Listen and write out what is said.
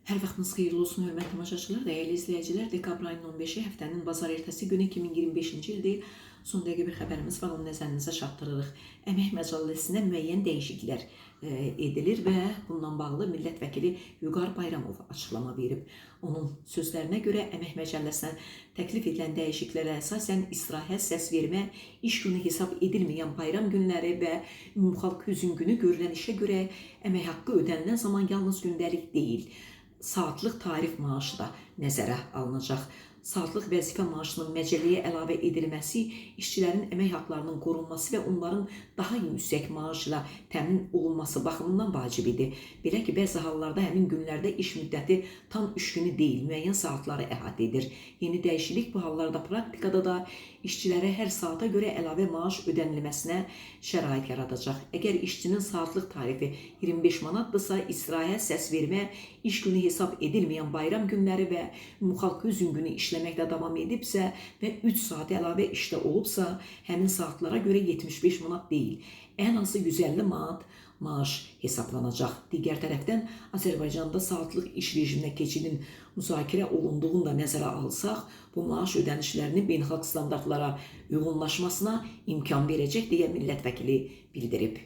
Hər vaxtınız xeyirli olsun, hörmətli tamaşaçılar, dəyərli izləyicilər. Dekabr ayının 15-i həftənin bazar ertəsi günü 2025-ci ildir. Son dəqiqə bir xəbərimiz var, onu nəzərinizə çatdırırıq. Əmək Məcəlləsinə müəyyən dəyişikliklər edilir və bundan bağlı millət vəkili Vüqar Bayramov açıqlama verib. Onun sözlərinə görə Əmək Məcəlləsinə təklif edilən dəyişikliklərə əsasən istirahət, səsvermə, iş günü hesab edilməyən bayram günləri və ümumxalq hüzn günü görülən işə görə əmək haqqı ödənilən zaman yalnız gündəlik deyil, saatlıq tarif maaşı da nəzərə alınacaq. Saatlıq vəzifə maaşının məcəlləyə əlavə edilməsi işçilərin əmək haqlarının qorunması və onların daha yüksək maaşla təmin olunması baxımından vacibidir. Belə ki, bəzi hallarda həmin günlərdə iş müddəti tam 3 günü deyil, müəyyən saatları əhatə edir. Yeni dəyişiklik bu hallarda praktikada da işçilərə hər saata görə əlavə maaş ödənilməsinə şərait yaradacaq. Əgər işçinin saatlıq tarifi 25 manatdırsa, istirahət, səsvermə, iş günü hesab edilməyən bayram günləri və ümumxalq hüzn günü işləməkdə davam edibsə və 3 saat əlavə işdə olubsa, həmin saatlara görə 75 manat deyil, ən azı 150 manat maaş hesablanacaq. Digər tərəfdən Azərbaycanda saatlıq iş rejiminə keçidin müzakirə olunduğunu da nəzərə alsaq, bu maaş ödənişlərinin beynəlxalq standartlara uyğunlaşmasına imkan verəcək deyə millət vəkili bildirib.